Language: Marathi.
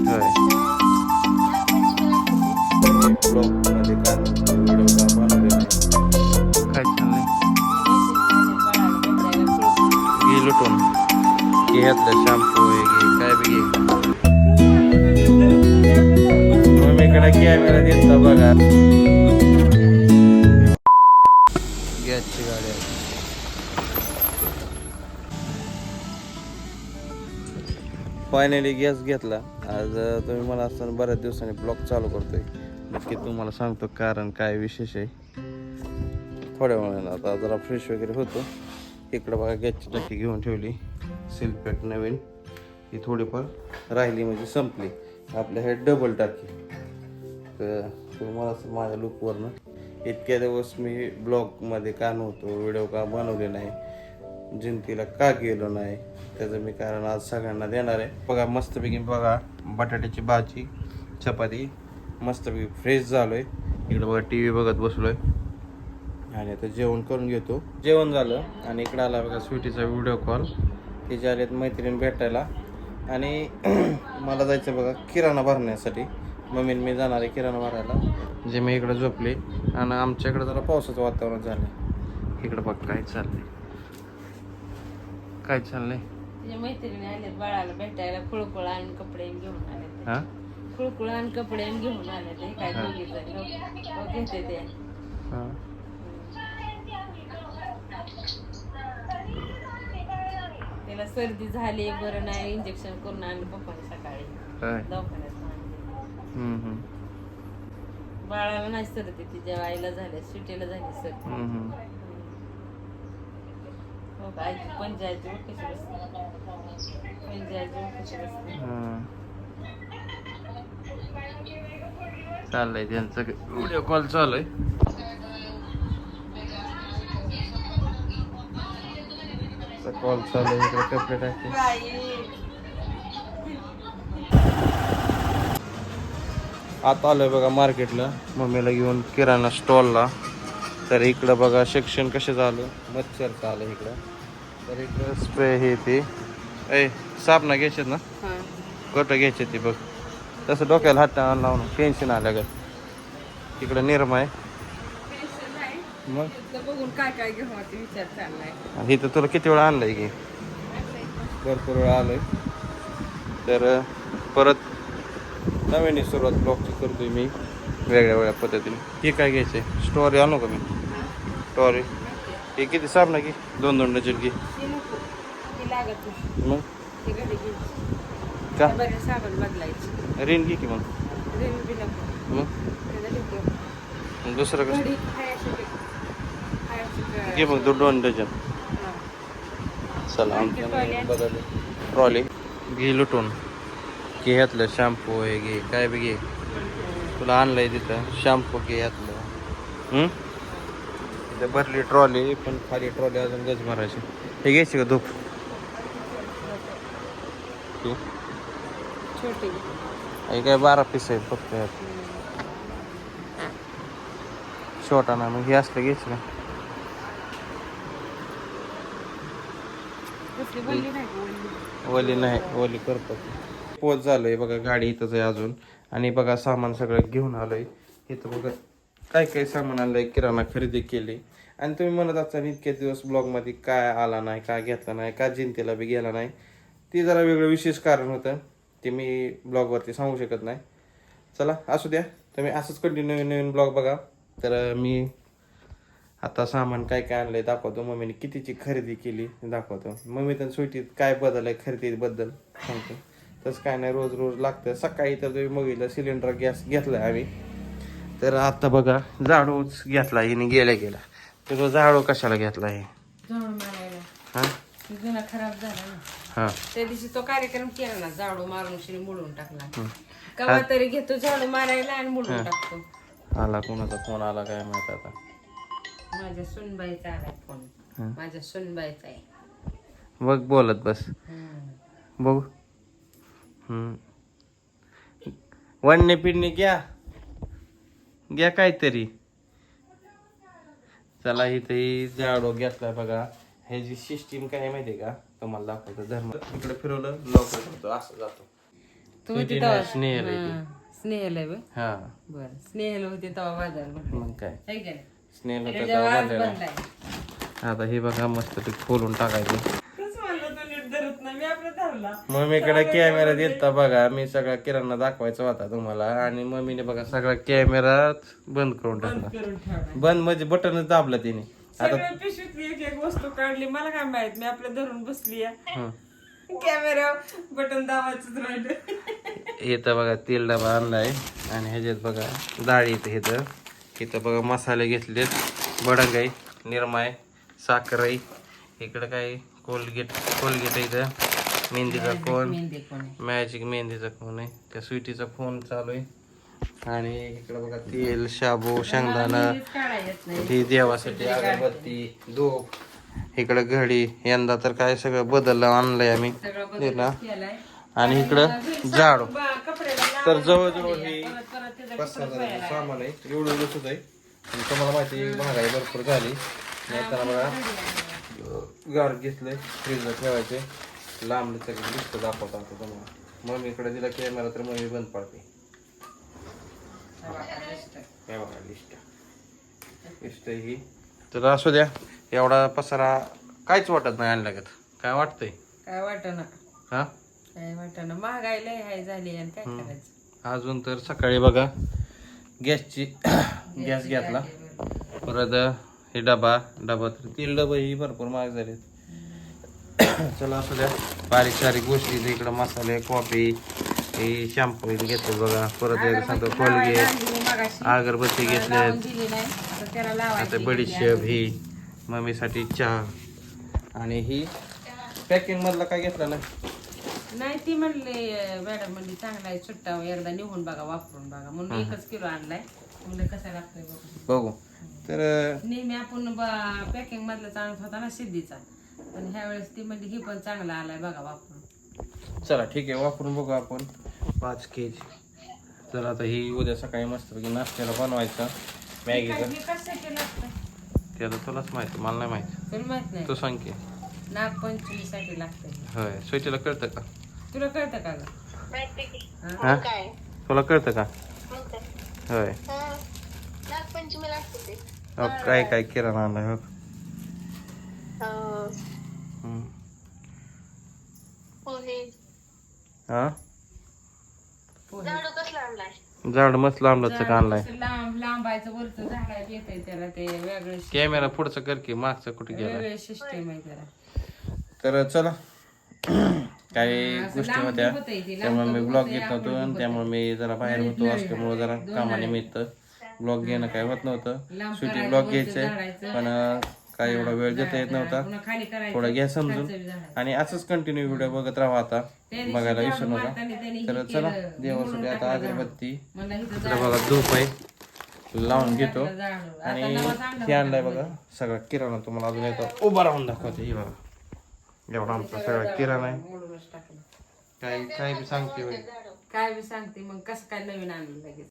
होय ब्लॉगमध्ये काय नव्हतं, व्हिडिओ का बनवले नाही. काय चाललंय घे लुटून घे घातलं शॅम्पू घे काय बी घे. मम्मीकडे कॅमेरा देता बघा. गॅसची गाडी आहे. फायनली गॅस घेतला आज. तुम्ही मला असताना बऱ्याच दिवसांनी ब्लॉग चालू करतोय. नक्की तुम्हाला सांगतो कारण काय विशेष आहे. थोड्या वेळानं आता जरा फ्रेश वगैरे होतो. इकडं बघा गॅसची टाकी घेऊन ठेवली सिलपॅक नवीन. ही थोडीफार राहिली म्हणजे संपली. आपल्या हे डबल टाकी. तर तुम्हाला माझ्या लुकवरनं इतक्या दिवस मी ब्लॉगमध्ये का नव्हतो, व्हिडिओ का बनवले नाही, जिंतीला का गेलो नाही, त्याचं मी कारण आज सगळ्यांना देणार आहे. बघा मस्तपैकी बघा बटाट्याची भाजी चपाती मस्तपैकी फ्रेश झालो आहे. इकडं बघा टी व्ही बघत बसलो आहे आणि आता जेवण करून घेतो. जेवण झालं आणि इकडं आला बघा स्वीटीचा व्हिडिओ कॉल. तिचे आलेत मैत्रीण भेटायला आणि मला जायचं बघा किराणा भरण्यासाठी. मम्मीने मी जाणार आहे किराणा भरायला. जे मी इकडं झोपले आणि आमच्या इकडं जरा पावसाचं वातावरण झालं. इकडं बघ काय चाललंय काय चाललंय. तुझ्या मैत्रिणी आले बाळाला भेटायला. खुळखुळ आणि कपडे घेऊन आले. हा खुळखुळ आणि कपडे घेऊन आले ते काय दोघी घेते ते. त्याला सर्दी झाली बरं नाही इंजेक्शन करून आणलं पप्पाने सकाळी दवाखान्यात. बाळाला नाही सर्दी तिच्या आईला झाली सुटीला झाली सर्दी. पंचायत चाललंय त्यांचं व्हिडिओ कॉल चालू आहे. कॉल चालू आहे इकडे कपडे टाकते. आता आलोय बघा मार्केटला मम्मीला घेऊन किराणा स्टॉलला. तर इकडं बघा सेक्शन कसं झालं मच्छरचं आलं इकडं. तर इकडं स्प्रे हे ते साबणा घ्यायचे ना गोटं घ्यायचे ते बघ तसं डोक्याला हात लावून टेन्शन आलं का. इकडं निरमा आहे मग बघून काय काय घेऊ विचार चाललाय. इथं तुला किती वेळा आणलंय की भरपूर वेळा आलंय. तर परत नवीन सुरुवात ब्लॉगची करतोय मी वेगळ्या वेगळ्या पद्धतीने. हे काय घ्यायचंय स्टोरी आणू का मी स्टोरी. हे किती साबणा की 2-2 डझन घे मग का साबण बदलायची. रेन घे की मग दुसरं कसं घे मग 2 डझन. चला आमच्या बदलले ट्रॉली घे लुटून घे घातलं शॅम्पू हे घे काय बी घे. तुला आणलंय तिथं शॅम्पू घे घातलं. तिथे भरली ट्रॉली पण खाली ट्रॉली अजून गज मारायची. हे घ्यायची का धूप छोटी हे काय 12 पीस आहे फक्त छोटा ना. मग हे असलं घ्यायचं का ओली नाही ओली करतो. पोच झालोय बघा गाडी इथंच आहे अजून. आणि बघा सामान सगळं घेऊन आलोय. इथं बघा काय काय सामान आणलंय किराणा खरेदी केली. आणि तुम्ही म्हणत असता इतके दिवस ब्लॉगमध्ये काय आला नाही काय घेतला नाही का जिंतीला बी गेला नाही. ती जरा वेगळं विशेष कारण होतं ते मी ब्लॉगवरती सांगू शकत नाही. चला असू द्या तुम्ही असंच कंटिन्यू नवीन ब्लॉग बघा. तर मी आता सामान काय काय आणलंय दाखवतो. मम्मीने कितीची खरेदी केली दाखवतो. मम्मी तर सुटीत काय बदल आहे खरेदीबद्दल सांगतो. तसं काय नाही रोज रोज लागतं. सकाळी तर तुम्ही बघितलं सिलेंडर गॅस घेतलाय आम्ही. तर आता बघा झाडूच घेतला हिने गेल्या तुझं झाडू कशाला घेतला हे झाडू मारायला. हा जुना खराब झाला ना. हा त्या दिवशी तो कार्यक्रम केला ना झाडू मारून शिरी मोडून टाकला. कवा तरी घेतो झाडू मारायला आणि मोडून टाकतो. आला कोणाचा फोन आला काय माहित आता. माझ्या सुनबाईचा आलाय फोन. माझ्या सुनबाईचा आहे बघ बोलत बस बघू. वडणे पिडणे घ्या काहीतरी. चला इथे झाडू घेतलाय बघा. ह्याची सिस्टीम काय माहितीये का तुम्हाला दाखवतो. धर्म इकडे फिरवलं लॉक करतो असं जातो. तू होती स्वीटी तेव्हा नाही, स्नेहल आहे ती. स्नेहल आहे बे. हा बरं स्नेहल होते तेव्हा बाजार भरला. मग काय है का नाही? स्नेहल होता त्याच्यावर तेव्हा आज भरलेला. बनलाय. आता हे बघा मस्त ते खोलून टाकायचं. तसं म्हणलं तू नीट धरत नाही मी आपलं धरला. मम्मीकडे कॅमेरा दिलता बघा, मी सगळा किराणा दाखवायचा होता तुम्हाला आणि मम्मीने बघा सगळा कॅमेरा बंद करून टाकला. करून ठेवलाय. बंद म्हणजे बटनच दाबलं तिने. आता सगळ्या पिशवीतली एक एक वस्तू काढली मला काय माहित मी आपल्या धरून बसली हं. कॅमेरा बटन दाबायचंच राहिलं. इथं बघा तेल डबा आणलाय आणि ह्याच्यात बघा डाळी इथं इथं बघा मसाले घेतलेत, बडंग आहे, निरमा आहे, साखर आहे, इकडं काय कोलगेट आहे, इथं मेहंदीचा कोन, मेहंदी कोण आहे? मॅजिक मेहंदीचा कोन आहे, त्या स्वीटीचा फोन चालू आहे आणि इकडं बघा तेल, शाबू, शेंगदाणा, मेहंदीच काढायला येत नाही. ही देवासाठी अगरबत्ती, धूप, इकडं घडी. यंदा तर काय सगळं बदललं, आणलंय आम्ही सगळं हे ना. बदल केलाय. आणि इकडं झाडू. कपड्याला तर जवळजवळ हे परत परत त्याचं 5,000 सामान आहे, एवढं सुद्धा आहे. आणि तुम्हाला माहिती आहे महागाई भरपूर झाली. येताना बघा गाड घेतलंय, फ्रीजला ठेवायचे. लांब सगळी लिस्ट दाखवता आता तुम्हाला. मम्मीकडे दिला कॅमेरा तर मम्मी बंद पडते. हे बघा लिस्ट ही. तर असू द्या, एवढा पसारा काहीच वाटत नाही आणल्यागत. काय वाटतंय? काय वाटना हा काय वाटना महागाई लय हाय झाली आणि काय करायचं. अजून तर सकाळी बघा गॅसची गॅस घेतला, परत हे डबा तर तेल डबे भरपूर महाग झाले. चला असू द्या, बारीक सारीक गोष्टी इकडं मसाले, कॉफी, हे शॅम्पू इथे घेतले बघा. परत एकदा सांगतो कोलगेट, अगरबत्ती घेतल्यात, आता बडीशेप, ही मम्मीसाठी चहा आणि ही पॅकिंग मधला काय घेतला ना. नाही ती म्हणली मॅडम म्हणली चांगला आहे सुट्टा एकदा निघून बघा वापरून बघा म्हणून 1 किलो आणलाय. म्हणलं कसा लागतोय बघू. तर नेहमी आपण पॅकिंग मधलाच आणत होता ना सिद्धीचा, पण ह्या वेळेस ती म्हणली ही पण चांगला आलाय बघा वापरून. चला ठीक आहे, वापरून बघू आपण 5 kg. तर आता ही उद्या सकाळी मस्तपैकी नाश्त्याला बनवायचं मॅगीचं. हे कशासाठी लागतं ते आता तुलाच माहिती, मला नाही माहिती. तुला माहित नाही? तू सांग की. नागपंचमीसाठी लागतं. होय, स्वीटीला कळतं का? तुला कळतं का ग? हा तुला कळतं का? होय. हो, काय किराणा आणलाय हो. हा झाड मस्त लांबलंच का आणलाय. लांबायचं वरचं झाडायला येतंय त्याला ते वेगळं कॅमेरा पुढचं कर की, मागचं कुठे गेला. वेगळं सिस्टम आहे त्याला. तर चला, काही गोष्टी होत्या त्यामुळे मी ब्लॉग घेत नव्हतो आणि त्यामुळे मी जरा बाहेर होतो असल्यामुळे जरा कामानिमित्त ब्लॉग घेणं काय होत नव्हतं. सुटी ब्लॉग घ्यायचंय पण काय एवढा वेळ देता येत नव्हता. थोडं घ्या समजून आणि असंच कंटिन्यू व्हिडिओ बघत राहा. आता बघायला विसरू नका. तर चला, देवासाठी आता अगरबत्ती, बघा धूप आहे लावून घेतो आणि हे आणलंय बघा सगळा किराणा. तुम्हाला अजून येतो उभा राहून दाखवते. ही बघा एवढा आमचा सगळा किराणा आहे. काय बी सांगते काय बी सांगते मग कसं काय नवीन आणलं लगेच.